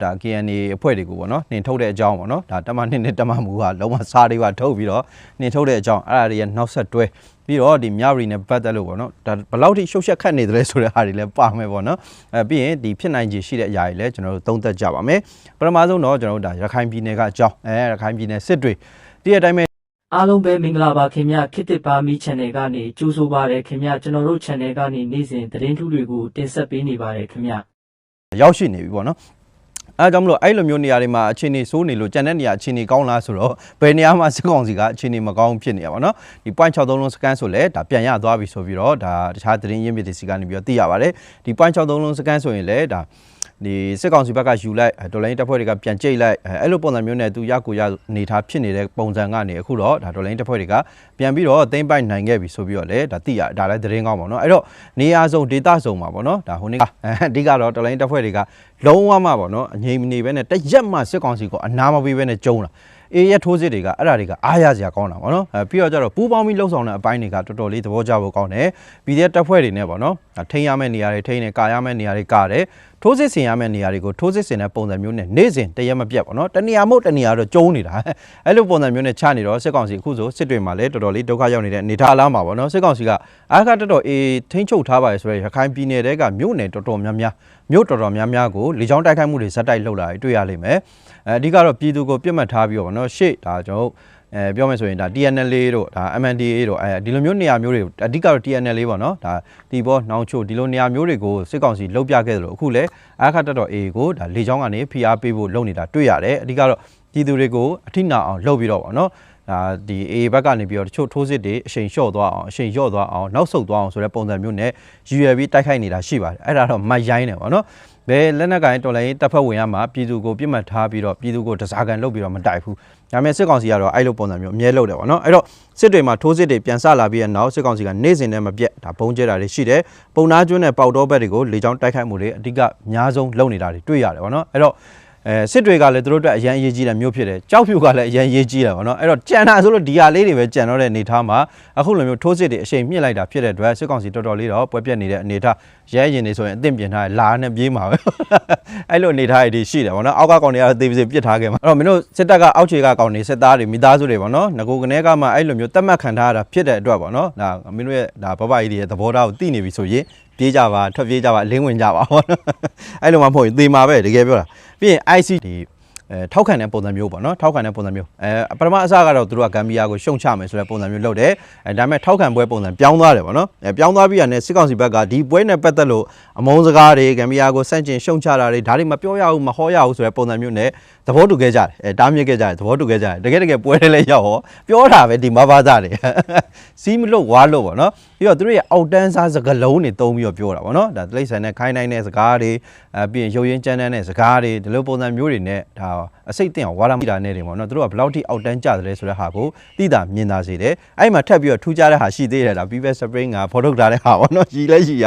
ဒါ KNA အဖွဲ့တွေကိုပေါ့နော်နှင်ထုတ်တဲ့အကြောင်းပေါ့နော်ဒါတမနှစ်တမမူကလုံးဝစားတွေပါထုတ်ပြီးတော့နှင်ထုတ်တဲ့အကြောင်းအဲ့ဒါတွေရဲ့နောက်ဆက်တွဲပြီးတော့ဒီမြရီနဲ့ပတ်သက်လို့ပေါ့နော်ဒါဘယ်လောက်ထိရှုပ်ရှက်ခတ်နေတယ်ဆိုတဲ့ဟာတွေလည်းပါမယ်ပေါ့နော်ပြီးရင်ဒီဖြစ်နိုင်ခြေရှိတဲ့အရာတွေလည်းကျွန်တော်တို့သုံးသပ်ကြပါမယ်ပထမဆုံးတော့ကျွန်တော်တို့ဒါရခိုင်ပြည်နယ်ကအကြောင်းရခိုင်ပြည်နယ်စစ်တွေဒီအတိုင်းပဲအားလုံးပဲမင်္ဂလာပါခင်ဗျခေတ်သစ်ပါမီ channel ကနေကြိုဆိုပါရခင်ဗျကျွန်တော်တို့ channel ကနေနေ့စဉ်သတင်းထူးတွေကိုတင်ဆက်ပေးနေပါတယ်ခင်ဗျရောက်ရှိနေပြီပေါ့နော်အဲကြောင့်မလို့အဲ့လိုမျိုးနေရာတွေမှာအခြေအနေစိုးနေလို့ကြံတဲ့နေရာအခြေအနေကောင်းလားဆိုတော့ဘယ်နေရာမှာစစ်ကောင်စီကအခြေအနေမကောင်းဖြစ်နေရပါတော့ဒီ point 63လုံးစကန်ဆိုလဲဒါပြန်ရသွားပြီဆိုပြီးတော့ဒါတခြားသတင်းရင်းမြစ်တွေစီကနေပြီးတော့သိရပါတယ်ဒီ point 63လုံးစကန်ဆိုရင်လဲဒါဒီစစ်ကောင်စီဘက်ကယူလိုက်ဒေါ်လာရင်းတပ်ဖွဲ့တွေကပြန်ကျိတ်လိုက်အဲ့လိုပုံစံမျိုးနဲ့သူရကိုရနေထားဖြစ်နေတဲ့ပုံစံကနေအခုတော့ဒါဒေါ်လာရင်းတပ်ဖွဲ့တွေကပြန်ပြီးတော့သိမ်းပိုက်နိုင်ခဲ့ပြီဆိုပြီးတော့လေဒါသိရဒါလည်းသတင်းကောင်းပါတော့အဲ့တော့နေရာစုံဒေတာစုံပါပေါ့နော်ဒါဟိုနေ့အဓိကတော့ဒေါ်လာရင်းတပ်ဖွဲ့တွေကလုံးဝမှပေါ့နော်အငြိမ်မနေပဲနဲ့တရက်မှစစ်ကောင်စီကိုအနာမပေးပဲနဲ့ကျုံးလာအေးရထိုးစစ်တွေကအဲ့ဒါတွေကအားရစရာကောင်းတာပေါ့နော်ပြီးတော့ကျတော့ပူးပေါင်းပြီးလှုပ်ဆောင်တဲ့အပိုင်းတွေကတော်တော်လေးသဘောကျဖို့ကောင်းတယ်ပြီးတဲ့တပ်ဖွဲ့တွေနဲ့ပေါ့နော်ထိန်းရမယ့်နေရာတွေထိန်းနေကာရမယ့်နေရာတွေကာတယ်ထိုးစစ်ဆင်ရမယ့်နေရာတွေကိုထိုးစစ်ဆင်တဲ့ပုံစံမျိုးနဲ့နေ့စဉ်တရက်မပြတ်ပေါ့နော်တနေရာမဟုတ်တနေရာတော့ကျုံးနေတာအဲ့လိုပုံစံမျိုးနဲ့ချနေတော့စစ်ကောင်စီအခုဆိုစစ်တွေမှာလည်းတော်တော်လေးဒုက္ခရောက်နေတဲ့အနေထားလားမှာပေါ့နော်စစ်ကောင်စီကအားကတော်တော်အေးထိန်းချုပ်ထားပါရဆိုရဲရခိုင်ပြည်နယ်တဲကမြို့နယ်တော်တော်များများကိုလေကြောင်းတိုက်ခိုက်မှုတွေဇက်တိုက်လှုပ်လာတွေ့ရလိမ့်မယ်အဓိကတော့ပြည်သူကိုပြစ်မှတ်ထားပြီးတော့ပေါ့နော်ရှေ့ဒါကျွန်တော်ပြောမယ်ဆိုရင်ဒါ TNL တို့ဒါ MNDA တို့ဒီလိုမျိုးနေရာမျိုးတွေအဓိကတော့ TNL ပေါ့နော်ဒါဒီဘောနောင်ချိုဒီလိုနေရာမျိုးတွေကိုစစ်ကောင်စီလှုပ်ပြခဲ့တယ်လို့အခုလည်းအခါတော် A ကိုဒါလေချောင်းကနေဖိအားပေးဖို့လုပ်နေတာတွေ့ရတယ်အဓိကတော့ပြည်သူတွေကိုအထိနာအောင်လှုပ်ပြီးတော့ပေါ့နော်ဒါဒီ A ဘက်ကနေပြီးတော့တချို့ထိုးစစ်တွေအရှိန်လျှော့သွားအောင်အရှိန်လျော့သွားအောင်နောက်ဆုတ်သွားအောင်ဆိုတဲ့ပုံစံမျိုးနဲ့ရည်ရွယ်ပြီးတိုက်ခိုက်နေတာရှိပါတယ်အဲ့ဒါတော့မိုက်ရိုင်းတယ်ပေါ့နော်ဘယ်လက်နက်ကိုင်တော်လိုင်းတပ်ဖွဲ့ဝင်ရမှာပြည်သူကိုပြစ်မှတ်ထားပြီးတော့ပြည်သူကိုတစားကန်လုပ်ပြီးတော့မတိုက်ဘူးဒါပေမဲ့စစ်ကောင်စီကတော့အဲ့လိုပုံစံမျိုးအမြဲလုပ်တယ်ပေါ့နော်အဲ့တော့စစ်တွေမှာထိုးစစ်တွေပြန်ဆလာပြီးတဲ့နောက်စစ်ကောင်စီကနေ့စဉ်နဲ့မပြတ်ဒါဘုံကျဲတာတွေရှိတယ်ပုံနာကျွန်းနဲ့ပေါက်တော့ဘက်တွေကိုလေကြောင်းတိုက်ခိုက်မှုတွေအဓိကအများဆုံးလုပ်နေတာတွေတွေ့ရတယ်ပေါ့နော်အဲ့တော့စစ်တွေကလည်းသူတို့အတွက်အရန်ရေးကြီးတဲ့မျိုးဖြစ်တယ်ကြောက်ဖြူကလည်းအရန်ရေးကြီးတယ်ပေါ့နော်အဲ့တော့ကြံတာဆိုလို့ဒီဟာလေးတွေပဲကြံတော့တဲ့အနေထားမှာအခုလိုမျိုးထိုးစစ်တွေအရှိန်မြင့်လိုက်တာဖြစ်တဲ့အတွက်စစ်ကောင်စီတော်တော်လေးတော့ပွဲပြက်နေတဲ့အနေထားရဲရင်နေဆိုရင်အသင့်ပြင်ထားလာနဲ့ပြေးမှာပဲအဲ့လိုအနေထားတွေရှိတယ်ပေါ့နော်အောက်ကကောင်တွေကတော့သေပစေပစ်ထားခဲ့မှာအဲ့တော့မင်းတို့စစ်တပ်ကအောက်ခြေကကောင်တွေစစ်သားတွေမိသားစုတွေပေါ့နော်ငကိုကနေကမှအဲ့လိုမျိုးတတ်မှတ်ခံထားရတာဖြစ်တဲ့အတွက်ပေါ့နော်ဒါမင်းတို့ရဲ့ဒါဘဘကြီးတွေရဲ့သဘောထားကိုသိနေပြီဆိုရင်ပြေးကြပါထွက်ပြေးကြပါလင်းဝင်ကြပါပေါ့နော်အဲ့လိုမှမဟုတ်ရင်သေမှာပဲတကယ်ပြောတာပြီးရင် IC ဒီထောက်ခံတဲ့ပုံစံမျိုးပေါ့နော်ထောက်ခံတဲ့ပုံစံမျိုးပထမအစကတော့သူတို့ကဂမ်ဘီယာကိုရှုံချမယ်ဆိုတဲ့ပုံစံမျိုးလုပ်တယ်ဒါပေမဲ့ထောက်ခံပွဲပုံစံပြောင်းသွားတယ်ပေါ့နော်ပြောင်းသွားပြီးရတယ်စစ်ကောင်စီဘက်ကဒီပွဲနဲ့ပတ်သက်လို့အမုန်းစကားတွေဂမ်ဘီယာကိုစန့်ကျင်ရှုံချတာတွေဒါတွေမပြောရဘူးမဟောရဘူးဆိုတဲ့ပုံစံမျိုးနဲ့သဘောတူခဲ့ကြတယ်တားမြစ်ခဲ့ကြတယ်သဘောတူခဲ့ကြတယ်တကယ်ပွဲတွေလည်းရောက်ဟောပြောတာပဲဒီမဘာသားတွေစီးမလို့ဝါလို့ပေါ့နော်ပြီးတော့သူတို့ရဲ့အောက်တန်းစားစကားလုံးတွေတုံးပြီးတော့ပြောတာပေါ့နော်ဒါတိရစ္ဆာန်နဲ့ခိုင်းနိုင်တဲ့စကားတွေပြီးရင်ရုပ်ရင်းကြမ်းတမ်းတဲ့စကားတွေဒီလိုပုံစံမျိုးတွေနဲ့ဒါအစိတ်တင်အောင်ဝါရမိတာနဲ့တွေပေါ့နော်သူတို့ကဘယ်လောက်ထိအောက်တန်းကျတယ်လဲဆိုတဲ့ဟာကိုသိတာမြင်တာစေတယ်အဲ့မှာထပ်ပြီးတော့ထူးခြားတဲ့ဟာရှိသေးတယ်ဒါ Viva Spring ကဖော်ထုတ်ထားတဲ့ဟာပေါ့နော်ရီလဲရီရ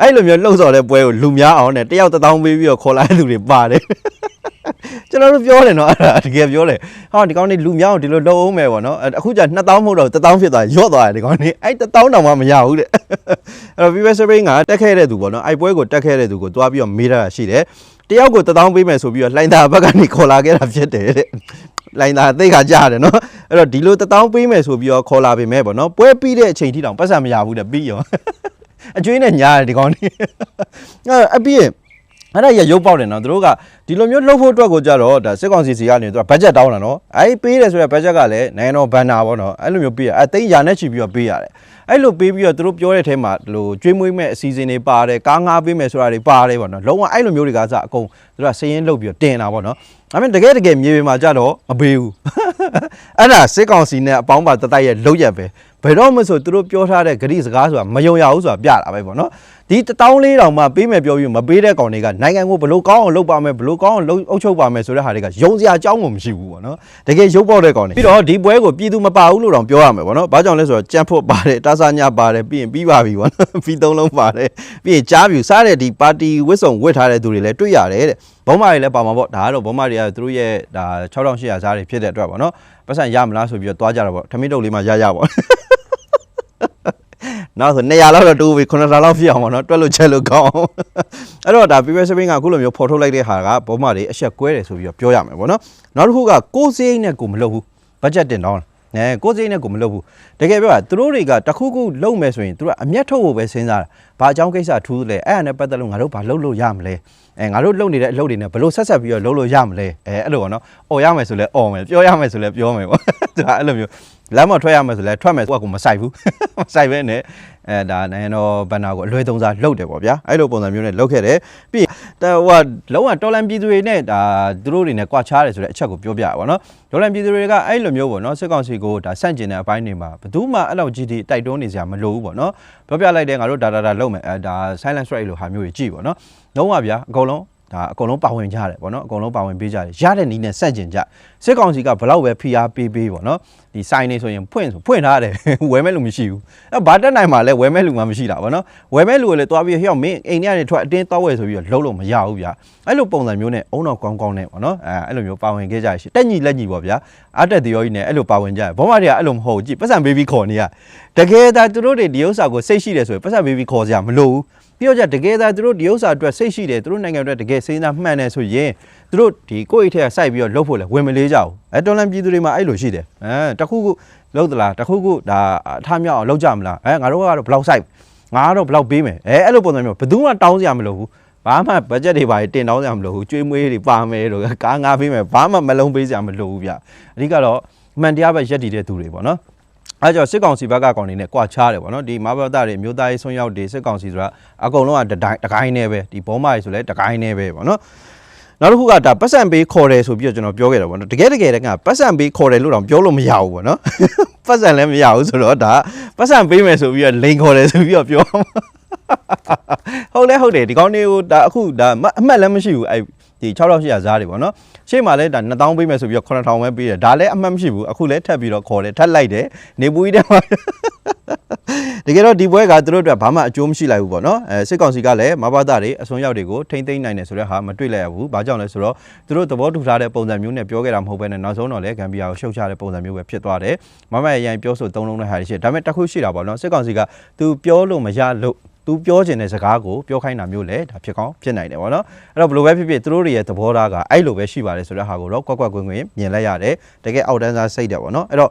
အဲ့လိုမျိုးလှုပ်ဆော်တဲ့ပွဲကိုလူများအောင်နဲ့တယောက်1000ပေးပြီးတော့ခေါ်လာတဲ့သူတွေပါတယ်ကျွန်တော်တို့ပြောတယ်နော်အဲ့ဒါတကယ်ပြောတယ်ဟာဒီကောင်နေလူများအောင်ဒီလိုလှုပ်အောင်မယ်ပေါ့နော်အခုကျ2000မဟုတ်တော့1000ဖြစ်သွားရော့သွားတယ်ဒီကောင်နေအဲ့1000တောင်မှမရဘူးတဲ့အဲ့တော့ Viva Spring ကတက်ခဲ့တဲ့သူပေါ့နော်အဲ့ပွဲကိုတက်ခဲ့တဲ့သူကိုတွားပြီးတော့မေးတာရှိတယ်တယောက်ကို1000ပေးမယ်ဆိုပြီးတော့လှိုင်းသားဘက်ကနေခေါ်လာခဲ့တာဖြစ်တယ်တဲ့လိုင်းသားသိခါကြားတယ်နော်အဲ့တော့ဒီလို1000ပေးမယ်ဆိုပြီးတော့ခေါ်လာပေမဲ့ပေါ့နော်ပွဲပြီးတဲ့အချိန်ထိတောင်ပတ်စံမရဘူးတဲ့ပြီးရောအကျွေးနဲ့ညားတယ်ဒီကောင်နေအပြီးအဲ့ဒါရရုပ်ပေါက်တယ်နော်သူတို့ကဒီလိုမျိုးလှုပ်ဖို့အတွက်ကိုကြတော့ဒါစစ်ကောင်စီစီကနေသူကဘတ်ဂျက်တောင်းတာနော်အဲ့ပေးတယ်ဆိုရယ်ဘတ်ဂျက်ကလည်းနိုင်ငံတော်ဘန်နာပေါ့နော်အဲ့လိုမျိုးပေးရအဲ့သိန်းရာနဲ့ချီပြီးတော့ပေးရတယ်အဲ့လိုပေးပြီးတော့သူတို့ပြောတဲ့အထဲမှာဒီလိုကျွေးမွေးမဲ့အစီအစဉ်တွေပါတယ်ကားငါးပေးမယ်ဆိုတာတွေပါတယ်ပေါ့နော်လုံးဝအဲ့လိုမျိုးတွေကစအကုန်သူတို့ကစည်ရင်းလုပ်ပြီးတော့တင်တာပေါ့နော်ဒါပေမဲ့တကယ်မြေပြင်မှာကြတော့မပေးဘူးအဲ့ဒါစစ်ကောင်စီနဲ့အပေါင်းပါတတိုက်ရဲ့လုပ်ရက်ပဲဘယ်တော့မှဆိုသူတို့ပြောထားတဲ့ဂရိစကားဆိုတာမယုံရဘူးဆိုတာပြတာပဲပေါ့နော်ဒီ14000တောင်မှပေးမယ်ပြောပြီးမပေးတဲ့ကောင်တွေကနိုင်ငံကိုဘလို့ကောင်းအောင်လုပ်ပါမယ်ဘလို့ကောင်းအောင်အုပ်ချုပ်ပါမယ်ဆိုတဲ့ဟာတွေကယုံစရာအကြောင်းကိုမရှိဘူးပေါ့နော်တကယ်ရုပ်ပေါက်တဲ့ကောင်တွေပြီးတော့ဒီပွဲကိုပြည်သူမပါဘူးလို့တောင်ပြောရမယ်ပေါ့နော်ဘာကြောင့်လဲဆိုတော့ကြံ့ဖို့ပါတယ်တာစာညာပါတယ်ပြီးရင်ပြီးပါပြီပေါ့နော်ဖီ3လုံးပါတယ်ပြီးရင်ကြားပြူစားတဲ့ဒီပါတီဝစ်စုံဝစ်ထားတဲ့သူတွေလည်းတွေ့ရတယ်တဲ့ဘုံမာတွေလည်းပါမှာပေါ့ဒါကတော့ဘုံမာတွေကသူတို့ရဲ့ဒါ6800စားတွေဖြစ်တဲ့အတွက်ပေါ့နော်ပတ်စံရမလားဆိုပြီးတော့တွားကြတော့ပေါ့ထမင်းတုပ်လေးမှရပေါ့ နောက်ဆို200လောက်တော့တိုးပြီး900လောက်ဖြစ်အောင်ပေါ့နော်တွက်လို့ချက်လို့ကောင်းအဲ့တော့ဒါ previous shipping ကအခုလိုမျိုးဖော်ထုတ်လိုက်တဲ့ဟာကဘောမတွေအဆက်ကွဲတယ်ဆိုပြီးတော့ပြောရမယ်ပေါ့နော်နောက်တစ်ခုကကိုယ်စိတ်နဲ့ကိုမလုပ်ဘူး budget တင်တော့ကိုယ်စိတ်နဲ့ကိုမလုပ်ဘူးတကယ်ပြောတာသူတို့တွေကတခုခုလုပ်မယ်ဆိုရင်သူကအမျက်ထုတ်ဖို့ပဲစဉ်းစားတာဘာအကြောင်းကိစ္စထူးလဲအဲ့ဒါနဲ့ပတ်သက်လို့ငါတို့ဘာလုပ်လို့ရမလဲငါတို့လုပ်နေတဲ့အလုပ်တွေနဲ့ဘလို့ဆက်ပြီးတော့လုပ်လို့ရမလဲအဲ့လိုပေါ့နော်អော်ရမယ်ဆိုလဲអော်မယ်ပြောရမယ်ဆိုလဲပြောမယ်ပေါ့သူကအဲ့လိုမျိုးလမ်းမထွက်ရမယ်ဆိုလဲထွက်မယ်ကိုကမဆိုင်ဘူးမဆိုင်ပဲနဲ့ဒါနိုင်ငံတော်ဘဏ္ဍာကိုအလွယ်သုံးစားလုပ်တယ်ပေါ့ဗျာအဲ့လိုပုံစံမျိုးနဲ့လုပ်ခဲ့တယ်ပြီးဟိုလုံးဝတော်လန်ပြည်သူတွေနဲ့ဒါသူတို့တွေနဲ့ကြွားချားတယ်ဆိုတဲ့အချက်ကိုပြောပြရပါတော့တော်လန်ပြည်သူတွေကအဲ့လိုမျိုးပေါ့နော်စစ်ကောင်စီကိုဒါဆန့်ကျင်တဲ့အပိုင်းတွေမှာဘယ်သူမှအဲ့လောက်ကြီးတိုက်တွန်းနေစရာမလိုဘူးပေါ့နော်ပြောပြလိုက်တယ်ငါတို့ဒါလုပ်မယ်ဒါ silent strike လို့ဟာမျိုးကြီးကြည့်ပေါ့နော်လုံးဝဗျာအကုန်လုံးပါဝင်ကြတယ်ပေါ့နော်အကုန်လုံးပါဝင်ပေးကြတယ်ရတဲ့နည်းနဲ့ဆန့်ကျင်ကြစစ်ကောင်စီကဘလောက်ပဲဖိအားပေးပေါ့နော်ဒီဆိုင်နေဆိုရင်ဖွင့်ထားတယ်ဝယ်မဲ့လူမရှိဘူးအဲ့ဘာတက်နိုင်မှာလဲဝယ်မဲ့လူမှမရှိတာပေါ့နော်ဝယ်မဲ့လူကလည်းတွားပြီးဟိအောင်မင်းအိမ်ထဲကနေထွက်အတင်းတောက်ဝယ်ဆိုပြီးတော့လုံးလို့မရဘူးဗျာအဲ့လိုပုံစံမျိုးနဲ့အုံတော်ကောင်းကောင်းနဲ့ပေါ့နော်အဲ့လိုမျိုးပါဝင်ခဲ့ကြရရှိတက်ညီလက်ညီပေါ့ဗျာအတက်သေးရောကြီးနဲ့အဲ့လိုပါဝင်ကြရဘောမတွေကအဲ့လိုမဟုတ်ကြည့်ပတ်စံဘေဘီခေါ်နေရတကယ်ဒါသူတို့တွေဒီဥစ္စာကိုစိတ်ရှိတယ်ဆိုရင်ပတ်စံဘေဘီခေါ်စရာမလိုဘူးပြီးတော့တကယ်ဒါသူတို့ဒီဥစ္စာအတွက်စိတ်ရှိတယ်သူတို့နိုင်ငံအတွက်တကယ်စဉ်းစားမှန်တယ်ဆိုရင်သူတို့ဒီကိုယ့်အိတ်ထဲကစိုက်ပြီးတော့လှုပ်ဖို့လဲဝင်မလေးကြဘူးတော်လန်ပြည်သူတွေမှာအဲ့လိုရှိတယ်တခုခုလှုပ်သလားတခုခုဒါအထားမြောက်အောင်လှုပ်ကြမလားငါတို့ကတော့ဘလောက်စိုက်ငါကတော့ဘလောက်ပေးမယ်အဲ့လိုပုံစံမျိုးဘယ်သူမှတောင်းစရာမလိုဘူးဘာမှ budget တွေပါတင်တောင်းစရာမလိုဘူးကျွေးမွေးတွေပါမယ်လို့ကားငါပေးမယ်ဘာမှမလုံးပေးစရာမလိုဘူးဗျအဓိကတော့အမှန်တရားပဲရက်တည်တဲ့သူတွေပေါ့နော်အဲ့ကြောင့်စစ်ကောင်စီဘက်ကကောင်နေနဲ့ကြွားချားတယ်ပေါ့နော်ဒီမဘာသားတွေမျိုးသားရေးဆွမ်းရောက်တွေစစ်ကောင်စီဆိုတာအကုန်လုံးကတကိုင်းနဲ့ပဲဒီဘောမတွေဆိုလဲတကိုင်းနဲ့ပဲပေါ့နော်နောက်တစ်ခုကဒါပတ်စံပေးခေါ်တယ်ဆိုပြီးတော့ကျွန်တော်ပြောခဲ့တယ်ပေါ့နော်တကယ်တကယ်ကပတ်စံပေးခေါ်တယ်လို့တော့ပြောလို့မရဘူးပေါ့နော်ပတ်စံလည်းမရဘူးဆိုတော့ဒါပတ်စံပေးမယ်ဆိုပြီးတော့လိန်ခေါ်တယ်ဆိုပြီးတော့ပြောဟုတ်တယ်ဒီကောင်းလေးကိုဒါအခုဒါအမှတ်လည်းမရှိဘူးအဲ့ဒီ6800ဇားတွေပေါ့နော်ရှေ့မှာလဲဒါ2000ပေးမယ်ဆိုပြီးတော့9000ပဲပေးတယ်ဒါလည်းအမှတ်မရှိဘူးအခုလဲထပ်ပြီးတော့ခေါ်တယ်ထပ်လိုက်တယ်နေပူကြီးတဲ့မှာတကယ်တော့ဒီပွဲကသူတို့အတွက်ဘာမှအကျိုးမရှိလိုက်ဘူးပေါ့နော်စစ်ကောင်စီကလည်းမဘာသားတွေအစွန်းရောက်တွေကိုထိမ့်သိမ်းနိုင်တယ်ဆိုတဲ့ဟာမတွေ့လိုက်ရဘူးဘာကြောင့်လဲဆိုတော့သူတို့သဘောတူထားတဲ့ပုံစံမျိုးနဲ့ပြောခဲ့တာမဟုတ်ဘဲနဲ့နောက်ဆုံးတော့လဲဂမ်ဘီယာကိုရှုတ်ချတဲ့ပုံစံမျိုးပဲဖြစ်သွားတယ်မမရရင်ပြောဆိုသုံးလုံးတဲ့ဟာတွေရှိတယ်ဒါပေမဲ့တစ်ခုရှိတာပေါ့နော်စစ်ကောင်စီကသူပြောလို့မရလို့သူပြောချင်တဲ့စကားကိုပြောခိုင်းတာမျိုးလေဒါဖြစ်ကောင်းဖြစ်နိုင်တယ်ပေါ့နော်အဲ့တော့ဘယ်လိုပဲဖြစ်ဖြစ်သူတို့တွေရဲ့သဘောထားကအဲ့လိုပဲရှိပါတယ်ဆိုတဲ့ဟာကိုတော့ကွက်ကွင်းမြင်လိုက်ရတယ်တကယ်အောက်တန်းစားစိတ်တယ်ပေါ့နော်အဲ့တော့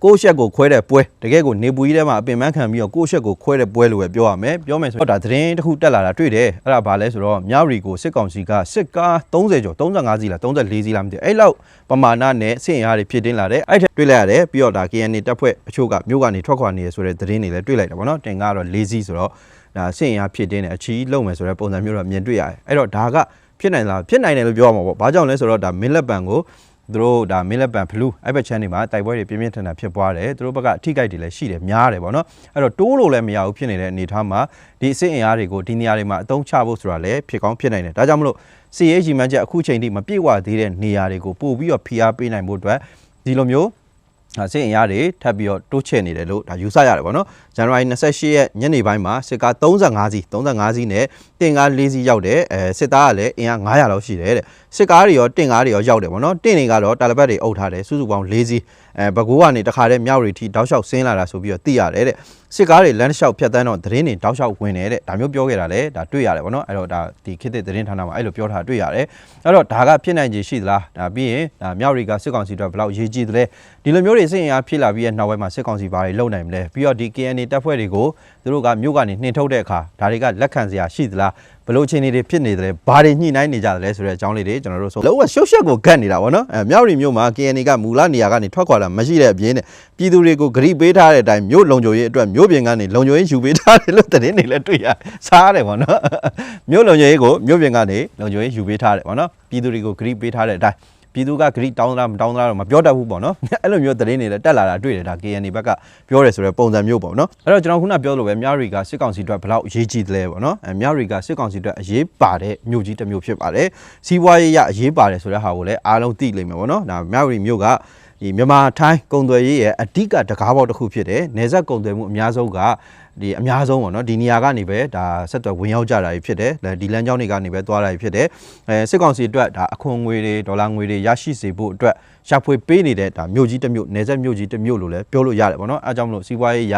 ကိုရှက်ကိုခွဲတဲ့ပွဲတကယ်ကိုနေပူကြီးထဲမှာအပင်ပန်းခံပြီးတော့ကိုရှက်ကိုခွဲတဲ့ပွဲလို့ပဲပြောရမယ်ပြောမယ်ဆိုတော့ဒါသတင်းတစ်ခုတက်လာတာတွေ့တယ်အဲ့ဒါဘာလဲဆိုတော့မြရီကိုစစ်ကောင်စီကစစ်ကား30ကျော်35စီးလား34စီးလားမသိဘူးအဲ့လောက်ပမာဏနဲ့စစ်အင်အားတွေဖြစ်တင်းလာတယ်အဲ့ထက်တွေ့လိုက်ရတယ်ပြီးတော့ဒါ KNA တပ်ဖွဲ့အချို့ကမြို့ကနေထွက်ခွာနေရဆိုတဲ့သတင်းတွေလည်းတွေ့လိုက်တယ်ပေါ့နော်တင်ကားတော့4စီးဆိုတော့ဒါစစ်အင်အားဖြစ်တင်းတယ်အချီးလုံးမယ်ဆိုတဲ့ပုံစံမျိုးတော့မြင်တွေ့ရတယ်အဲ့တော့ဒါကဖြစ်နိုင်လားဖြစ်နိုင်တယ်လို့ပြောရမှာပေါ့ဘာကြောင့်လဲဆိုတော့ဒါမင်းလက်ပံကိုသူတို့ဒါမင်းလက်ပံဖလူးအဲ့ဘက်ချမ်းတွေမှာတိုက်ပွဲတွေပြင်းပြင်းထန်ထန်ဖြစ်ပွားတယ်သူတို့ဘက်ကအထိကိုက်တွေလည်းရှိတယ်များတယ်ပေါ့နော်အဲ့တော့တိုးလို့လည်းမရဘူးဖြစ်နေတဲ့အနေအထားမှာဒီအစစ်အင်အားတွေကိုဒီနေရာတွေမှာအသုံးချဖို့ဆိုတာလည်းဖြစ်ကောင်းဖြစ်နိုင်တယ်ဒါကြောင့်မလို့စီရေးကြီးမှန်းချက်အခုချိန်ထိမပြည့်ဝသေးတဲ့နေရာတွေကိုပို့ပြီးတော့ဖိအားပေးနိုင်ဖို့အတွက်ဒီလိုမျိုးစစ်အင်အားတွေထပ်ပြီးတော့တိုးချဲ့နေတယ်လို့ဒါယူဆရတယ်ပေါ့နော်ဇန်နဝါရီ28ရက်ညနေပိုင်းမှာစစ်ကား35စီးနဲ့တင်ကား4စီးရောက်တယ်စစ်သားကလည်းအင်အား900လောက်ရှိတယ်တဲ့စစ်ကားတွေရောတင်ကားတွေရောရောက်တယ်ပေါ့နော်တင်တွေကတော့တာလပတ်တွေအုပ်ထားတယ်စုစုပေါင်း4စီးဘကူကနေတခါတည်းမြောက်ရီထီတောက်လျှောက်ဆင်းလာတာဆိုပြီးတော့သိရတယ်တဲ့စစ်ကားတွေလမ်းလျှောက်ဖြတ်တန်းတော့သတင်းတွေတောက်လျှောက်ဝင်တယ်တဲ့ဒါမျိုးပြောခဲ့တာလေဒါတွေ့ရတယ်ပေါ့နော်အဲ့တော့ဒါဒီခေတ်သစ်သတင်းဌာနမှာအဲ့လိုပြောထားတွေ့ရတယ်အဲ့တော့ဒါကဖြစ်နိုင်ခြေရှိသလားဒါပြီးရင်ဒါမြောက်ရီကစစ်ကောင်စီတို့ဘယ်လောက်ရေးကြည့်သလဲဒီလိုမျိုးတွေစစ်အင်အားဖြစ်လာပြီးရဲ့နောက်ပိုင်းမှာစစ်ကောင်စီဘာတွေလုပ်နိုင်မလဲပြီးတော့ဒီ KNA တပ်ဖွဲ့တွေကိုသူတို့ကမြို့ကနေနှင်ထုတ်တဲ့အခါဒါတွေကလက်ခံစရာရှိသလားဘယ်လိုအခြေအနေတွေဖြစ်နေတယ်ဘာတွေညှိနှိုင်းနေကြတယ်လဲဆိုတဲ့အကြောင်းလေးတွေကျွန်တော်တို့ဆိုလုံးဝရှုပ်ရှက်ကိုဂတ်နေတာပေါ့နော်မြောက်ရီမြို့မှာ KNA ကမူလနေရာကနေထွက်ခွာလာမရှိတဲ့အပြင်နဲ့ပြည်သူတွေကိုဂရိပေးထားတဲ့အတိုင်းမြို့လုံခြုံရေးအတွက်မြို့ပြင်ကနေလုံခြုံရေးယူပေးထားတယ်လို့သတင်းတွေလည်းတွေ့ရစားရတယ်ပေါ့နော်မြို့လုံခြုံရေးကိုမြို့ပြင်ကနေလုံခြုံရေးယူပေးထားတယ်ပေါ့နော်ပြည်သူတွေကိုဂရိပေးထားတဲ့အတိုင်းပြည်သူကဂရိတောင်းလားမတောင်းလားတော့မပြောတတ်ဘူးပေါ့နော်အဲ့လိုမျိုးသတင်းတွေလည်းတက်လာတာတွေ့တယ်ဒါ KNA ဘက်ကပြောတယ်ဆိုတဲ့ပုံစံမျိုးပေါ့နော်အဲ့တော့ကျွန်တော်ခုနပြောလို့ပဲမြရီကစစ်ကောင်စီအတွက်ဘယ်လောက်အရေးကြီးသလဲပေါ့နော်မြရီကစစ်ကောင်စီအတွက်အရေးပါတဲ့မြို့ကြီးတစ်မြို့ဖြစ်ပါတယ်စီးပွားရေးရအရေးပါတယ်ဆိုတဲ့ဟာကိုလည်းအားလုံးသိလိမ့်မယ်ပေါ့နော်ဒါမြရီမြို့ကဒီမြန်မာထိုင်းကုန်သွယ်ရေးရဲ့အဓိကတကားပေါက်တစ်ခုဖြစ်တယ်နယ်စပ်ကုန်သွယ်မှုအများဆုံးကဒီအများဆုံးပေါ့နော်ဒီနေရာကနေပဲဒါဆက်သွယ်ဝင်ရောက်ကြတာဖြစ်တယ်ဒီလမ်းကြောင်းတွေကနေပဲသွားတာဖြစ်တယ်စစ်ကောင်စီအတွက်ဒါအခွန်ငွေတွေဒေါ်လာငွေတွေရရှိစေဖို့အတွက်ရှာဖွေပေးနေတဲ့ဒါမြို့ကြီးတစ်မြို့နယ်စပ်မြို့ကြီးတစ်မြို့လို့လည်းပြောလို့ရတယ်ပေါ့နော်အဲကြောင့်မလို့စီးပွားရေးရ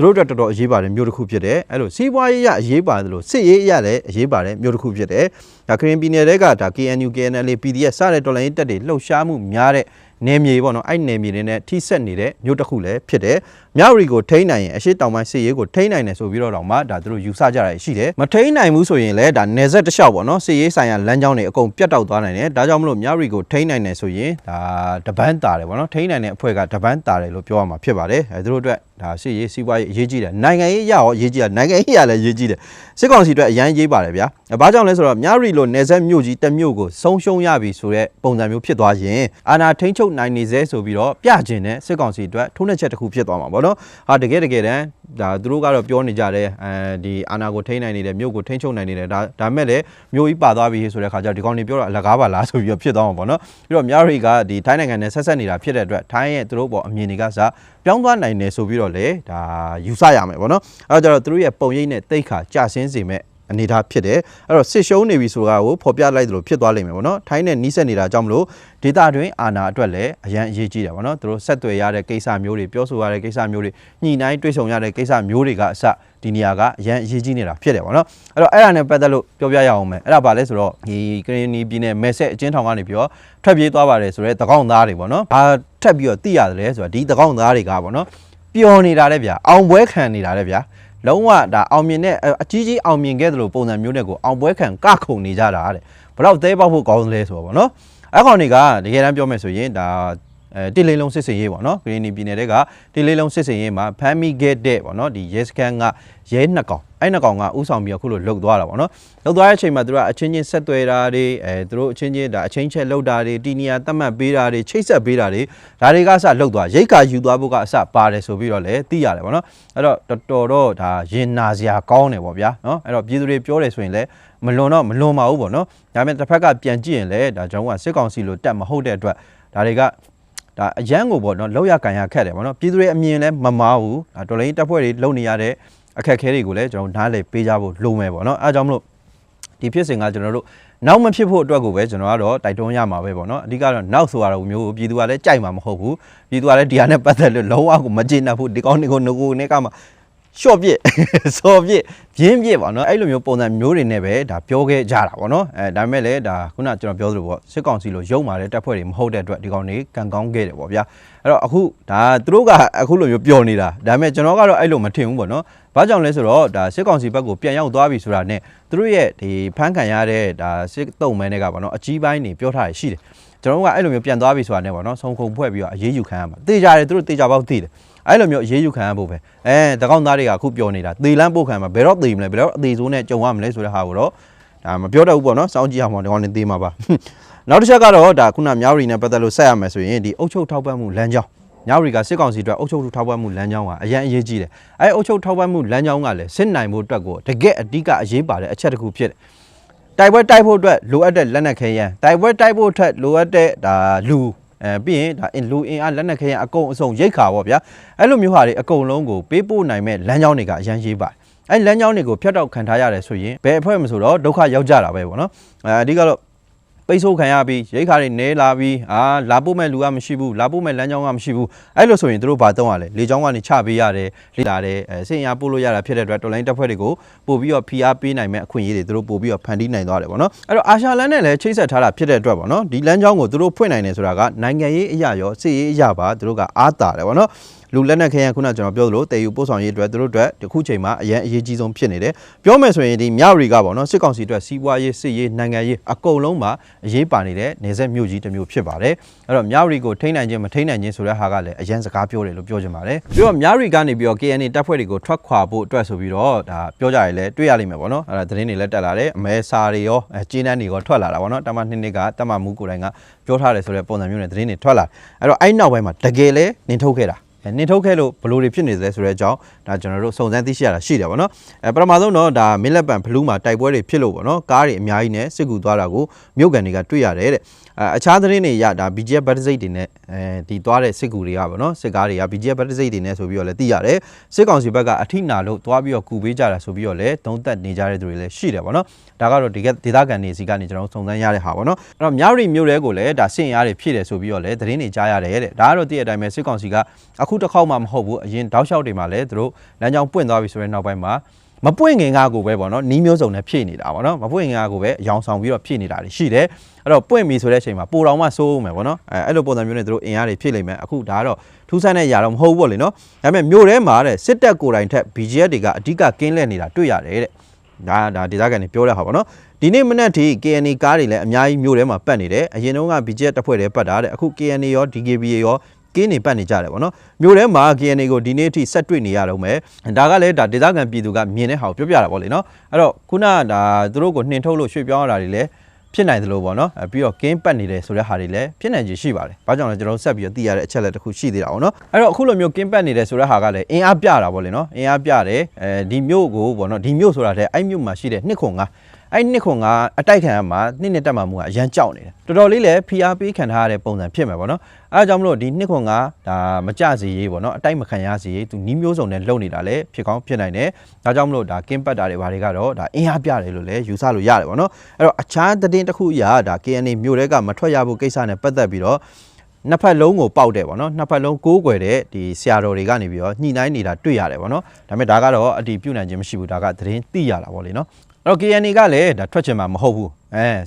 တို့အတွက်တော်တော်အရေးပါတယ်မြို့တစ်ခုဖြစ်တယ်အဲ့လိုစီးပွားရေးအရေးပါတယ်လို့စစ်ရေးအရလည်းအရေးပါတယ်မြို့တစ်ခုဖြစ်တယ်ဒါခရင်ပြည်နယ်တွေကဒါ KNU KNL PDF စတဲ့တော်လှန်ရေးတပ်တွေလှုပ်ရှားမှုများတဲ့နယ်မြေပေါ့နော်အဲ့နယ်မြေတွေနဲ့ထိဆက်နေတဲ့မြို့တစ်ခုလည်းဖြစ်တယ်မြဝတီကိုထိန်းနိုင်ရင်အရှိတောင်ပိုင်းစစ်ရေးကိုထိန်းနိုင်တယ်ဆိုပြီးတော့မှဒါတို့ယူဆကြတာရှိတယ်မထိန်းနိုင်ဘူးဆိုရင်လည်းဒါနယ်ဆက်တစ်လျှောက်ပေါ့နော်စစ်ရေးဆိုင်ရာလမ်းကြောင်းတွေအကုန်ပြတ်တောက်သွားနိုင်တယ်ဒါကြောင့်မလို့မြဝတီကိုထိန်းနိုင်တယ်ဆိုရင်ဒါတပန်းတာတယ်ပေါ့နော်ထိန်းနိုင်တဲ့အဖွဲ့ကတပန်းတာတယ်လို့ပြောရမှာဖြစ်ပါတယ်အဲတို့အတွက်ဒါစစ်ရေးစီးပွားရေးအရေးကြီးတယ်နိုင်ငံရေးအရရောအရေးကြီးတယ်နိုင်ငံရေးအရလည်းအရေးကြီးတယ်စစ်ကောင်စီအတွက်အရန်ရေးပါတယ်ဗျာဘာကြောင့်လဲဆိုတော့မြရီလိုနယ်ဆက်မြို့ကြီးတစ်မြို့ကိုဆုံးရှုံးရပြီဆိုတဲ့ပုံစံမျိုးဖြစ်သွားရင်အာဏာထိန်းချုပ်နိုင်နေစေဆိုပြီးတော့ပြကျင်တဲ့စစ်ကောင်စီအတွက်ထုံးနှက်ချက်တစ်ခုဖြစ်သွားမှာပေါ့နော်ဟာတကယ်တမ်းဒါသူတို့ကတော့ပြောနေကြတယ်ဒီအာဏာကိုထိန်းနိုင်နေတယ်မြို့ကိုထိန်းချုပ်နိုင်နေတယ်ဒါမဲ့လည်းမြို့ကြီးပါသွားပြီဆိုတဲ့ခါကျတော့ဒီကောင်တွေပြောတော့အလကားပါလားဆိုပြီးတော့ဖြစ်သွားမှာပေါ့နော်ပြီးတော့မြရီကဒီထိုင်းနိုင်ငံနဲ့ဆက်ဆက်နေတာဖြစ်တဲ့အတွက်ထိုင်းရဲ့သူတို့ပေါ်အမြင်တွေကစပြောင်းသွားနိုင်တယ်ဆိုပြီးတော့လေဒါယူဆရမယ်ပေါ့နော်အဲ့တော့သူတို့ရဲ့ပုံရိပ်နဲ့တိတ်ခါကြာဆင်းစေမဲ့အနေထားဖြစ်တယ်အဲ့တော့စစ်ရှုံးနေပြီဆိုတာကိုဖော်ပြလိုက်သလိုဖြစ်သွားလိမ့်မယ်ပေါ့နော်ထိုင်းနဲ့နီးစပ်နေတာကြောင့်မလို့ဒေတာတွင်အာဏာအတွက်လည်းအရန်အရေးကြီးတယ်ပေါ့နော်သူတို့ဆက်သွယ်ရတဲ့ကိစ္စမျိုးတွေပြောဆိုရတဲ့ကိစ္စမျိုးတွေညှိနှိုင်းတွေ့ဆုံရတဲ့ကိစ္စမျိုးတွေကအစဒီနေရာကအရန်အရေးကြီးနေတာဖြစ်တယ်ပေါ့နော်အဲ့တော့အဲ့ဒါနဲ့ပတ်သက်လို့ပြောပြရအောင်မယ်အဲ့ဒါဘာလဲဆိုတော့ဒီကရင်နီပြည်နယ်မဲဆက်အချင်းထောင်ကနေပြီးတော့ထွက်ပြေးသွားပါတယ်ဆိုတော့တကောင်းသားတွေပေါ့နော်ဘာထပ်ပြီးတော့သိရတယ်လဲဆိုတော့ဒီတကောင်းသားတွေကပေါ့နော်ပျော်နေတာတဲ့ဗျာအောင်ပွဲခံနေတာတဲ့ဗျာလုံးဝဒါအောင်မြင်တဲ့အကြီးကြီးအောင်မြင်ခဲ့သလိုပုံစံမျိုးနဲ့ကိုအောင်ပွဲခံကခုန်နေကြတာတဲ့ဘယ်တော့သဲပေါက်ဖို့ကောင်းလဲဆိုတော့ဗောနော်အဲ့ကောင်တွေကတကယ်တမ်းပြောမယ်ဆိုရင်ဒါတိလေးလုံးစစ်စင်ရေးပေါ့နော်ဂရင်းနီပြည်နယ်တွေကတိလေးလုံးစစ်စင်ရေးမှာဖမ်းမိခဲ့တဲ့ပေါ့နော်ဒီရဲစခန်းကရဲနှစ်ကောင်အဲ့နှစ်ကောင်ကဥဆောင်ပြီးအခုလိုလှုပ်သွားတာပေါ့နော်လှုပ်သွားတဲ့အချိန်မှာသူကအချင်းချင်းဆက်သွယ်တာတွေသူတို့အချင်းချင်းဒါအချင်းချက်လှုပ်တာတွေတီနီယာတတ်မှတ်ပေးတာတွေချိတ်ဆက်ပေးတာတွေဒါတွေကအစလှုပ်သွားရိတ်ခါယူသွားဖို့ကအစပါတယ်ဆိုပြီးတော့လည်းသိရတယ်ပေါ့နော်အဲ့တော့တော်တော့ဒါရင်နာစရာကောင်းတယ်ပေါ့ဗျာနော်အဲ့တော့ပြည်သူတွေပြောတယ်ဆိုရင်လည်းမလွန်ပါဘူးပေါ့နော်ဒါပေမဲ့တစ်ဖက်ကပြန်ကြည့်ရင်လည်းဒါကျွန်တော်ကစစ်ကောင်စီလိုတက်မဟုတ်တဲ့အတွက်ဒါတွေကဒါအရန်ကိုပေါ့နော်လောက်ရကန်ရခက်တယ်ပေါ့နော်ပြည်သူတွေအမြင်လည်းမမားဘူးဒါတော်လိုင်းတပ်ဖွဲ့တွေလုံနေရတဲ့အခက်အခဲတွေကိုလည်းကျွန်တော်နားလည်ပေးကြဖို့လိုမယ်ပေါ့နော်အဲကြောင့်မလို့ဒီဖြစ်စဉ်ကကျွန်တော်တို့နောက်မဖြစ်ဖို့အတွက်ကိုပဲကျွန်တော်ကတော့တိုက်တွန်းရမှာပဲပေါ့နော်အဓိကတော့နောက်ဆိုရတော့မျိုးကိုပြည်သူကလည်းကြိုက်မှာမဟုတ်ဘူးပြည်သူကလည်းဒီဟာနဲ့ပတ်သက်လို့လုံးဝကိုမကျေနပ်ဘူးဒီကောင်းတွေကိုငကိုနဲ့ကမှရှော့ပြစ်စော်ပြစ်ပြင်းပြစ်ပေါ့နော်အဲ့လိုမျိုးပုံစံမျိုးတွေနဲ့ပဲဒါပြောခဲ့ကြတာပေါ့နော်ဒါပေမဲ့လည်းဒါခုနကျွန်တော်ပြောသလိုပေါ့စစ်ကောင်စီလိုရုံမာတဲ့တပ်ဖွဲ့တွေမဟုတ်တဲ့အတွက်ဒီကောင်တွေကန်ကောင်းခဲ့တယ်ပေါ့ဗျာအဲ့တော့အခုဒါသူတို့ကအခုလိုမျိုးပြောနေတာဒါပေမဲ့ကျွန်တော်ကတော့အဲ့လိုမထင်ဘူးပေါ့နော်ဘာကြောင့်လဲဆိုတော့ဒါစစ်ကောင်စီဘက်ကိုပြန်ရောက်သွားပြီဆိုတာနဲ့သူတို့ရဲ့ဒီဖမ်းခံရတဲ့ဒါစစ်တုံးမဲတွေကပေါ့နော်အကြီးပိုင်းနေပြောထားရရှိတယ်ကျွန်တော်ကအဲ့လိုမျိုးပြန်သွားပြီဆိုတာနဲ့ပေါ့နော်ဆုံခုံဖွဲ့ပြီးတော့အေးအေးယူခံရမှာတေးကြတယ်သူတို့တေးကြပေါက်သိတယ်အဲ့လိုမျိုးအေးအေးယူခံရဖို့ပဲတကောင်းသားတွေကအခုပြောနေတာသေလန်းပို့ခံမှာဘယ်တော့သေမလဲဘယ်တော့အသေးစိုးနဲ့ကြုံရမလဲဆိုတဲ့ဟာကိုတော့ဒါမပြောတတ်ဘူးပေါ့နော်စောင်းကြည့်အောင်ပေါ့ဒီကောင်နေသေးမှာပါနောက်တစ်ချက်ကတော့ဒါခုနမြဝတီနဲ့ပတ်သက်လို့ဆက်ရမယ်ဆိုရင်ဒီအုတ်ချုပ်ထောက်ပံ့မှုလမ်းကြောင်းမြဝတီကစစ်ကောင်စီအတွက်အုတ်ချုပ်ထောက်ပံ့မှုလမ်းကြောင်းကအရင်အရေးကြီးတယ်အဲ့အုတ်ချုပ်ထောက်ပံ့မှုလမ်းကြောင်းကလည်းစစ်နိုင်ဖို့အတွက်ကိုတကယ်အဓိကအရေးပါတဲ့အချက်တစ်ခုဖြစ်တယ်တိုက်ပွဲတိုက်ဖို့အတွက်လိုအပ်တဲ့လက်နက်ခဲယမ်းတိုက်ပွဲတိုက်ဖို့အတွက်လိုအပ်တဲ့ဒါလူပြီးရင်ဒါလူအင်အားလက်နက်ခဲယမ်းအကုန်အစုံရိတ်ခါပေါ့ဗျာအဲ့လိုမျိုးဟာတွေအကုန်လုံးကိုပေးပို့နိုင်မဲ့လမ်းကြောင်းတွေကအရင်ရေးပါတယ်အဲ့လမ်းကြောင်းတွေကိုဖျက်တောက်ခံထားရတယ်ဆိုရင်ဘယ်အဖွဲ့မှဆိုတော့ဒုက္ခရောက်ကြတာပဲပေါ့နော်အဓိကတော့ပိတ်ဆို့ခံရပြီးရိတ်ခါတွေနဲလာပြီးလာပို့မဲ့လူကမရှိဘူးလာပို့မဲ့လမ်းကြောင်းကမရှိဘူးအဲ့လိုဆိုရင်တို့ဘာတုံးရလဲလေကြောင်းကနေချပေးရတယ်လေလာတယ်စင်ရပို့လို့ရတာဖြစ်တဲ့အတွက်တော်လိုင်းတပ်ဖွဲ့တွေကိုပို့ပြီးတော့ဖိအားပေးနိုင်မဲ့အခွင့်အရေးတွေတို့ပို့ပြီးတော့ဖန်တီးနိုင်သွားတယ်ပေါ့နော်အဲ့တော့အာရှလန်နဲ့လည်းချိတ်ဆက်ထားတာဖြစ်တဲ့အတွက်ပေါ့နော်ဒီလမ်းကြောင်းကိုတို့ဖွင့်နိုင်တယ်ဆိုတာကနိုင်ငံရေးအရာရောစစ်ရေးအရာပါတို့ကအားတာတယ်ပေါ့နော်လူလက်နက်ခဲယမ်းခုနကျွန်တော်ပြောသလိုတေယူပို့ဆောင်ရေးအတွက်တို့အတွက်ဒီခုချိန်မှာအရင်အရေးကြီးဆုံးဖြစ်နေတယ်ပြောမယ်ဆိုရင်ဒီမြရီကပေါ့နော်စစ်ကောင်စီအတွက်စီးပွားရေးစစ်ရေးနိုင်ငံရေးအကုန်လုံးမှာအရေးပါနေတဲ့နေဆက်မြို့ကြီးတစ်မျိုးဖြစ်ပါတယ်အဲ့တော့မြရီကိုထိန်းနိုင်ခြင်းမထိန်းနိုင်ခြင်းဆိုတဲ့ဟာကလည်းအရင်စကားပြောတယ်လို့ပြောချင်ပါတယ်ပြီးတော့မြရီကနေပြီးတော့ KNA တပ်ဖွဲ့တွေကိုထွက်ခွာဖို့အတွက်ဆိုပြီးတော့ဒါပြောကြရလဲတွေ့ရလိမ့်မယ်ပေါ့နော်အဲ့ဒါသတင်းတွေလည်းတက်လာတယ်အမဲစာတွေရောကျင်းတန်းတွေရောထွက်လာတာပေါ့နော်တမနှစ်ကတမမူကိုယ်တိုင်ကပြောထားတယ်ဆိုတဲ့ပုံစံမျိုးနဲ့သတင်းတွေထွက်လာအဲ့တော့အဲ့နောက်ပိုင်းမှာတကယ်လဲနင်ထုတ်ခဲ့တာနင်ထုတ်ခဲ့လို့ဘလို့တွေဖြစ်နေသလဲဆိုတဲ့အကြောင်းဒါကျွန်တော်တို့စုံစမ်းသိရှိရတာရှိတယ်ပေါ့နော်ပထမဆုံးတော့ဒါမင်းလက်ပံဘလူးမှာတိုက်ပွဲတွေဖြစ်လို့ပေါ့နော်ကားတွေအများကြီးနဲ့စစ်ကူသွားတာကိုမြို့ကန်တွေကတွေ့ရတယ်တဲ့အခြားသတင်းတွေရဒါ BGF ဗတ်တစိတ်တွေနဲ့ဒီသွားတဲ့စစ်ကူတွေကပေါ့နော်စစ်ကားတွေက BGF ဗတ်တစိတ်တွေနဲ့ဆိုပြီးတော့လည်းသိရတယ်စစ်ကောင်စီဘက်ကအထိနာလို့သွားပြီးတော့ကူပေးကြတာဆိုပြီးတော့လည်းသုံးသက်နေကြတဲ့သူတွေလည်းရှိတယ်ပေါ့နော်ဒါကတော့ဒီဒေသခံတွေစီကနေကျွန်တော်စုံစမ်းရတဲ့ဟာပေါ့နော်အဲ့တော့မြရီမြို့တဲကိုလည်းဒါစစ်ရင်အားတွေဖြစ်တယ်ဆိုပြီးတော့လည်းသတင်းတွေကြားရတယ်တဲ့ဒါကတော့တည့်တဲ့အတိုင်းပဲစစ်ကောင်စီကအခု အခုတစ်ခေါက်မှမဟုတ်ဘူးအရင်တောက်လျှောက်တွေမှာလည်းသူတို့လမ်းကြောင်းပွင့်သွားပြီဆိုတဲ့နောက်ပိုင်းမှာမပွင့်ငင်ကားကိုပဲပေါ့နော်နီးမျိုးစုံနဲ့ဖြည့်နေတာပေါ့နော်မပွင့်ငင်ကားကိုပဲအယောင်ဆောင်ပြီးတော့ဖြည့်နေတာရှိတယ်အဲ့တော့ပွင့်ပြီဆိုတဲ့အချိန်မှာပိုတော်မှစိုးဦးမယ်ပေါ့နော်အဲ့လိုပုံစံမျိုးနဲ့သူတို့အင်အားတွေဖြည့်လိုက်မယ်အခုဒါကတော့ထူးဆန်းတဲ့ຢာတော့မဟုတ်ဘူးပေါ့လေနော်ဒါပေမဲ့မြို့ထဲမှာတဲ့စစ်တပ်ကိုယ်တိုင်ထက် BGF တွေကအဓိကကင်းလှည့်နေတာတွေ့ရတယ်တဲ့ဒါဒေသခံတွေပြောတဲ့ဟာပေါ့နော်ဒီနေ့မနေ့ထိ KNA ကားတွေလည်းအများကြီးမြို့ထဲမှာပတ်နေတယ်အရင်တုန်းက BGF တပ်ဖွဲ့တွေပတ်တာတဲ့အခု KNA ရော DKBA ရောကင်းနေပတ်နေကြတယ်ပေါ့နော်မြို့ထဲမှာ KNA ကိုဒီနေ့အထိဆက်တွေ့နေရတော့မယ်ဒါကလည်းဒါဒေသခံပြည်သူကမြင်တဲ့ဟာကိုပြောပြတာပေါ့လေနော်အဲ့တော့ခုနဒါသူတို့ကိုနှင်ထုတ်လို့ရွှေ့ပြောင်းရတာတွေလည်းဖြစ်နိုင်တယ်လို့ပေါ့နော်ပြီးတော့ကင်းပတ်နေတယ်ဆိုတဲ့ဟာတွေလည်းဖြစ်နိုင်ခြေရှိပါတယ်ဘာကြောင့်လဲကျွန်တော်ဆက်ပြီးတော့သိရတဲ့အချက်လက်တစ်ခုရှိသေးတာပေါ့နော်အဲ့တော့အခုလိုမျိုးကင်းပတ်နေတယ်ဆိုတဲ့ဟာကလည်းအင်အားပြတာပေါ့လေနော်အင်အားပြတယ်ဒီမြို့ကိုပေါ့နော်ဒီမြို့ဆိုတာတဲ့အဲ့မြို့မှာရှိတဲ့နှစ်ခွန်ကအဲ့နှစ်ခွန်ကအတိုက်ခံရမှာနှစ်တက်မှမှုကအရန်ကြောက်နေတယ်တော်တော်လေးလည်းဖိအားပေးခံထားရတဲ့ပုံစံဖြစ်မှာပေါ့နော်အဲဒါကြောင့်မလို့ဒီနှစ်ခွန်ကဒါမကြစီရေးပေါ့နော်အတိုက်မခံရစီရေးသူနီးမျိုးစုံနဲ့လုံနေတာလည်းဖြစ်ကောင်းဖြစ်နိုင်တယ်ဒါကြောင့်မလို့ဒါကင်းပတ်တာတွေဘာတွေကတော့ဒါအင်အားပြတယ်လို့လည်းယူဆလို့ရတယ်ပေါ့နော်အဲ့တော့အခြားသတင်းတစ်ခုအရာဒါ KNA မြို့တဲကမထွက်ရဖို့ကိစ္စနဲ့ပတ်သက်ပြီးတော့နှစ်ဖက်လုံးကိုပေါက်တယ်ပေါ့နော်နှစ်ဖက်လုံးကိုးကွယ်တဲ့ဒီဆရာတော်တွေကနေပြီးတော့ညှိနှိုင်းနေတာတွေ့ရတယ်ပေါ့နော်ဒါပေမဲ့ဒါကတော့အတီးပြုတ်နိုင်ခြင်းမရှိဘူးဒါကသတင်းသိရတာပေါ့လေနော်အဲ့တော့ KNA ကလည်းဒါထွက်ချင်မှာမဟုတ်ဘူး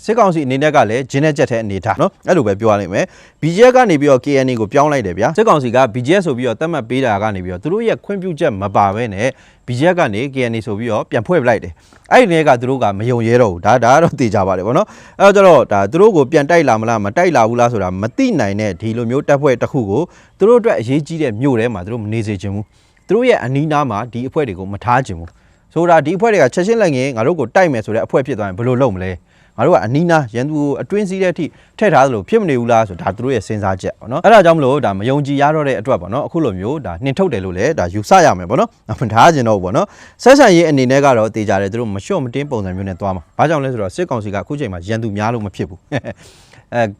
စစ်ကောင်စီအနေနဲ့ကလည်းဂျင်းနဲ့ကြက်တဲ့အနေထားနော်အဲ့လိုပဲပြောရလိမ့်မယ် BGF ကနေပြီးတော့ KNA ကိုပြောင်းလိုက်တယ်ဗျာစစ်ကောင်စီက BGF ဆိုပြီးတော့တတ်မှတ်ပေးတာကနေပြီးတော့သူတို့ရဲ့ခွင့်ပြုချက်မပါဘဲနဲ့ BGF ကနေ KNA ဆိုပြီးတော့ပြန်ဖွဲ့ပလိုက်တယ်အဲ့ဒီနေကသူတို့ကမယုံရဲတော့ဘူးဒါကတော့သိကြပါတယ်ဗောနော်အဲ့တော့ကျတော့ဒါသူတို့ကိုပြန်တိုက်လာမလားမတိုက်လာဘူးလားဆိုတာမသိနိုင်တဲ့ဒီလိုမျိုးတပ်ဖွဲ့တစ်ခုကိုသူတို့အတွက်အရေးကြီးတဲ့မြို့ထဲမှာသူတို့မနေစေချင်ဘူးသူတို့ရဲ့အနီးနားမှာဒီအဖွဲ့တွေကိုမထားချင်ဘူးဆိုတာဒီအဖွဲ့တွေကချက်ချင်းလိုက်ရင်ငါတို့ကိုတိုက်မယ်ဆိုတဲ့အဖွဲ့ဖြစ်သွားရင်ဘယ်လိုလုပ်မလဲငါတို့ကအနီးနားရန်သူကိုအတွင်းစည်းတဲ့အထိထည့်ထားသလိုဖြစ်မနေဘူးလားဆိုဒါသူတို့ရဲ့စဉ်းစားချက်ပေါ့နော်အဲ့ဒါကြောင့်မလို့ဒါမယုံကြည်ရတော့တဲ့အတွက်ပေါ့နော်အခုလိုမျိုးဒါနှင်ထုတ်တယ်လို့လည်းဒါယူဆရမယ်ပေါ့နော်ဒါကျင်တော့ပေါ့နော်ဆက်ဆံရေးအနေနဲ့ကတော့တေချာတယ်သူတို့မလျှော့မတင်းပုံစံမျိုးနဲ့သွားမှာဘာကြောင့်လဲဆိုတော့စစ်ကောင်စီကအခုချိန်မှာရန်သူများလို့မဖြစ်ဘူး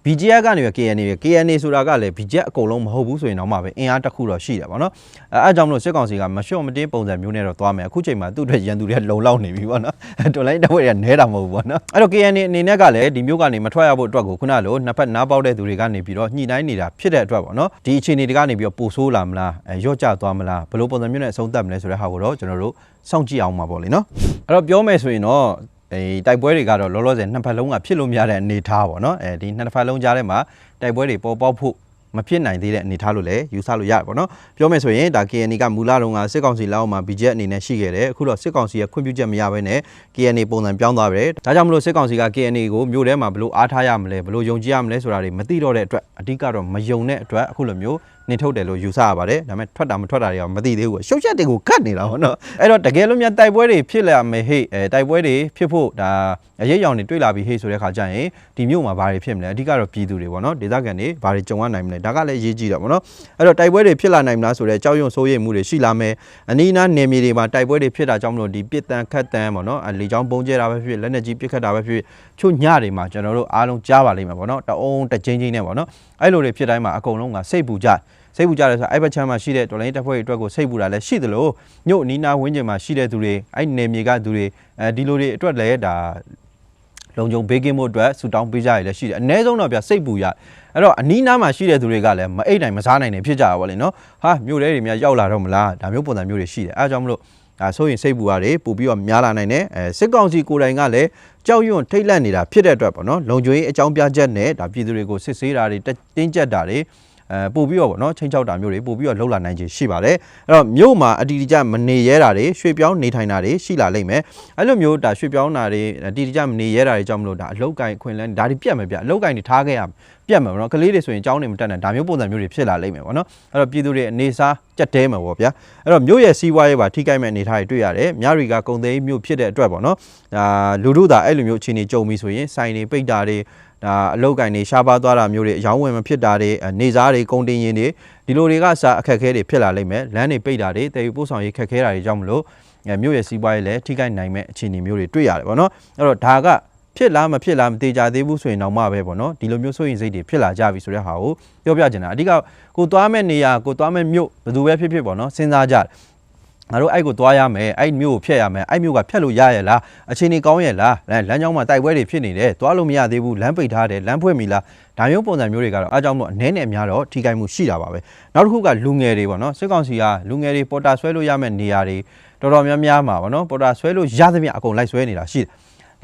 BGF ကနေ KNA ဆိုတာကလည်း BGF အကုန်လုံးမဟုတ်ဘူးဆိုရင်တော့မှပဲအင်အားတစ်ခုတော့ရှိတယ်ပေါ့နော်အဲအကြောင်းမလို့စစ်ကောင်စီကမလျှော့မတင်းပုံစံမျိုးနဲ့တော့သွားမယ်အခုချိန်မှာသူ့အတွက်ရန်သူတွေလုံလောက်နေပြီပေါ့နော်တော်လိုင်းတပ်ဖွဲ့တွေကနဲတာမဟုတ်ဘူးပေါ့နော်အဲ့တော့ KNA အနေနဲ့ကလည်းဒီမျိုးကနေမထွက်ရဖို့အတွက်ကိုခုနလိုနှစ်ဖက်နားပေါက်တဲ့သူတွေကနေပြီးတော့ညှိနှိုင်းနေတာဖြစ်တဲ့အတွက်ပေါ့နော်ဒီအခြေအနေတွေကနေပြီးတော့ပိုဆိုးလာမလားရော့ကျသွားမလားဘယ်လိုပုံစံမျိုးနဲ့အဆုံးသတ်မလဲဆိုတဲ့ဟာကိုတော့ကျွန်တော်တို့စောင့်ကြည့်အောင်ပါပေါ့လေနော်အဲ့တော့ပြောမယ်ဆိုရင်တော့တိုက်ပွဲတွေကတော့လောလောဆယ်နှစ်ဖက်လုံးကဖြစ်လို့မရတဲ့အနေအထားပေါ့နော်ဒီနှစ်ဖက်လုံးကြားထဲမှာတိုက်ပွဲတွေပေါ်ပေါက်ဖို့မဖြစ်နိုင်သေးတဲ့အနေအထားလို့လည်းယူဆလို့ရတယ်ပေါ့နော်ပြောမယ်ဆိုရင်ဒါ KNA ကမူလတုန်းကစစ်ကောင်စီလက်အောက်မှာ BGF အနေနဲ့ရှိခဲ့တယ်အခုတော့စစ်ကောင်စီရဲ့ခွင့်ပြုချက်မရဘဲနဲ့ KNA ပုံစံပြောင်းသွားပြီဒါကြောင့်မလို့စစ်ကောင်စီက KNA ကိုမြို့ထဲမှာဘယ်လိုအားထားရမလဲဘယ်လိုယုံကြည်ရမလဲဆိုတာတွေမသိတော့တဲ့အတွက်အဓိကတော့မယုံတဲ့အတွက်အခုလိုမျိုးနှင်ထုတ်တယ်လို့ယူဆရပါတယ်ဒါပေမဲ့ထွက်တာမထွက်တာတွေကမသိသေးဘူးရှုပ်ချက်တွေကိုကတ်နေတာပေါ့နော်အဲ့တော့တကယ်လို့များတိုက်ပွဲတွေဖြစ်လာမယ်ဟေ့တိုက်ပွဲတွေဖြစ်ဖို့ဒါအရေးအယောင်တွေတွေ့လာပြီဟေ့ဆိုတဲ့ခါကျရင်ဒီမြို့မှာဘာတွေဖြစ်မလဲအဓိကတော့ပြည်သူတွေပေါ့နော်ဒေသခံတွေဘာတွေကြုံရနိုင်မလဲဒါကလည်းအရေးကြီးတာပေါ့နော်အဲ့တော့တိုက်ပွဲတွေဖြစ်လာနိုင်မလားဆိုတဲ့ကြောက်ရွံ့စိုးရိမ်မှုတွေရှိလာမယ်အနီးနားနယ်မြေတွေမှာတိုက်ပွဲတွေဖြစ်တာကြောင့်မလို့ဒီပစ်တန်ခတ်တန်ပေါ့နော်လေကြောင်းပုံကျဲတာပဲဖြစ်လက်နက်ကြီးပစ်ခတ်တာပဲဖြစ်ချို့ညတွေမှာကျွန်တော်တို့အားလုံးကြားပါလိမ့်မယ်ပေါ့နော်တအုံးတချင်းချင်းနဲ့ပေါ့နော်အဲ့လိုတွေဖြစ်တိုင်းမှာအကုန်လုံးကစိတ်ပူကြစိတ်ပူကြတယ်ဆိုအဲ့ဘက်ချမ်းမှာရှိတဲ့တော်လိုင်းတပ်ဖွဲ့တွေအတွက်ကိုစိတ်ပူတာလည်းရှိသလိုမြို့အနီးနားဝန်းကျင်မှာရှိတဲ့သူတွေအဲ့နယ်မြေကသူတွေဒီလိုတွေအတွက်လည်းဒါလုံခြုံဘေးကင်းမှုအတွက်ဆူတောင်းပေးကြရလည်းရှိတယ်အ ਨੇ ဆုံးတော့ဗျစိတ်ပူရအဲ့တော့အနီးနားမှာရှိတဲ့သူတွေကလည်းမအိတ်နိုင်မစားနိုင်နေဖြစ်ကြတာပေါ့လေနော်ဟာမြို့ထဲတွေများရောက်လာတော့မလားဒါမျိုးပုံစံမျိုးတွေရှိတယ်အဲအကြောင်းမလို့ဒါဆိုရင်စိတ်ပူရတယ်ပူပြီးတော့များလာနိုင်တယ်စစ်ကောင်စီကိုယ်တိုင်ကလည်းကြောက်ရွံ့ထိတ်လန့်နေတာဖြစ်တဲ့အတွက်ပေါ့နော်လုံခြုံရေးအကြောင်းပြချက်နဲ့ဒါပြည်သူတွေကိုစစ်ဆေးတာတွေတင်းကျပ်တာတွေပို့ပြီးတော့ဗောနော်ချင်းချောက်တာမျိုးတွေပို့ပြီးတော့လှုပ်လာနိုင်ခြေရှိပါတယ်အဲ့တော့မြို့မှာအတီတကျမနေရဲတာတွေရွှေ့ပြောင်းနေထိုင်တာတွေရှိလာလိမ့်မယ်အဲ့လိုမျိုးဒါရွှေ့ပြောင်းတာတွေအတီတကျမနေရဲတာတွေကြောင့်မလို့ဒါအလောက်ကိုင်းခွင်လန်းဒါတွေပြတ်မယ်ဗျအလောက်ကိုင်းတွေထားခဲ့ရပြတ်မယ်ဗောနော်ကလေးတွေဆိုရင်အကြောင်းတွေမတက်နိုင်ဒါမျိုးပုံစံမျိုးတွေဖြစ်လာလိမ့်မယ်ဗောနော်အဲ့တော့ပြည်သူတွေအနေစားကြက်တဲမှာဗောဗျာအဲ့တော့မြို့ရဲ့စီးပွားရေးပါထိခိုက်မဲ့အနေထားတွေတွေ့ရတယ်မြရီကကုံသိန်းမြို့ဖြစ်တဲ့အတွက်ဗောနော်ဒါလူတို့ဒါအဲ့လိုမျိုးအခြေအနေကြုံပြီးဆိုရင်စိုင်တွေပိတ်တာတွေဒါအလောက်ကိုင်းတွေရှားပါသွားတာမျိုးတွေအယောင်းဝင်မဖြစ်တာတွေနေစားတွေကုန်တင်ရင်တွေဒီလိုတွေကစားအခက်အခဲတွေဖြစ်လာလိမ့်မယ်လမ်းတွေပိတ်တာတွေတည်ယူပို့ဆောင်ရေးခက်ခဲတာတွေကြောင့်မလို့မြို့ရဲ့စီးပွားရေးလည်းထိခိုက်နိုင်မဲ့အခြေအနေမျိုးတွေတွေ့ရတယ်ဗောနော်အဲ့တော့ဒါကဖြစ်လားမဖြစ်လားမသေးကြသေးဘူးဆိုရင်တော့မှပဲဗောနော်ဒီလိုမျိုးစိုးရင်စိတ်တွေဖြစ်လာကြပြီဆိုတဲ့ဟာကိုပြောပြချင်တာအဓိကကိုသွားမဲ့နေရာကိုသွားမဲ့မြို့ဘယ်သူပဲဖြစ်ဖြစ်ဗောနော်စဉ်းစားကြ ငါတို့အဲ့ကိုသွားရမယ်အဲ့မျိုးကိုဖျက်ရမယ်အဲ့မျိုးကဖျက်လို့ရရဲ့လားအချိန်ကြီးကောင်းရဲ့လားလမ်းကြောင်းမှာတိုက်ပွဲတွေဖြစ်နေတယ်သွားလို့မရသေးဘူးလမ်းပိတ်ထားတယ်လမ်းဖွင့်ပြီလားဒါမျိုးပုံစံမျိုးတွေကတော့အားကြောင့်မို့အနည်းနဲ့များတော့ထိခိုက်မှုရှိတာပါပဲနောက်တစ်ခုကလူငယ်တွေပေါ့နော်စစ်ကောင်စီကလူငယ်တွေပေါ်တာဆွဲလို့ရမယ့်နေရာတွေတော်တော်များများမှာပေါ့နော်ပေါ်တာဆွဲလို့ရသမျှအကုန်လိုက်ဆွဲနေတာရှိတယ်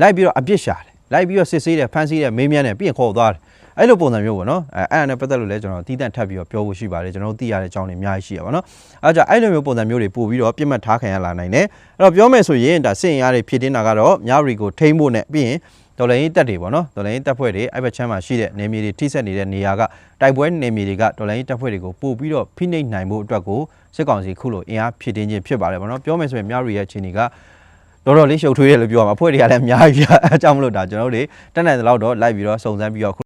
လိုက်ပြီးတော့အပြစ်ရှာတယ်လိုက်ပြီးတော့စစ်ဆေးတယ်ဖမ်းဆီးတယ်မေးမြန်းတယ်ပြီးရင်ခေါ်သွားတယ်အဲ့လိုပုံစံမျိုးပေါ့နော်အဲ့နဲ့ပတ်သက်လို့လည်းကျွန်တော်တီးတန့်ထပ်ပြီးတော့ပြောဖို့ရှိပါတယ်ကျွန်တော်တို့သိရတဲ့အကြောင်းတွေအများကြီးရှိရပါတော့အဲ့ကြောင့်အဲ့လိုမျိုးပုံစံမျိုးတွေပို့ပြီးတော့ပြစ်မှတ်ထားခံရလာနိုင်တယ်အဲ့တော့ပြောမယ်ဆိုရင်ဒါစစ်ရင်ရတွေဖြစ်တင်တာကတော့မြရီကိုထိမ့်ဖို့နဲ့ပြီးရင်ဒေါ်လာရင်းတက်တွေပေါ့နော်ဒေါ်လာရင်းတက်ဖွဲ့တွေအဲ့ဘက်ချမ်းမှာရှိတဲ့နေမြေတွေထိစက်နေတဲ့နေရာကတိုက်ပွဲနေမြေတွေကဒေါ်လာရင်းတက်ဖွဲ့တွေကိုပို့ပြီးတော့ဖိနှိပ်နိုင်ဖို့အတွက်ကိုစစ်ကောင်စီခုလိုအင်အားဖြစ်တင်ခြင်းဖြစ်ပါတယ်ပေါ့နော်ပြောမယ်ဆိုရင်မြရီရဲ့အခြေအနေကတော်လေးရှုပ်ထွေးတယ်လို့ပြောရမှာအဖွဲ့တွေကလည်းအများကြီးပြအဲအကြောင်းမလို့ဒါကျွန်တော်တို့တွေတက်နိုင်တဲ့လောက်တော့လိုက်ပြီးတော့စုံစမ်းပြီးတော့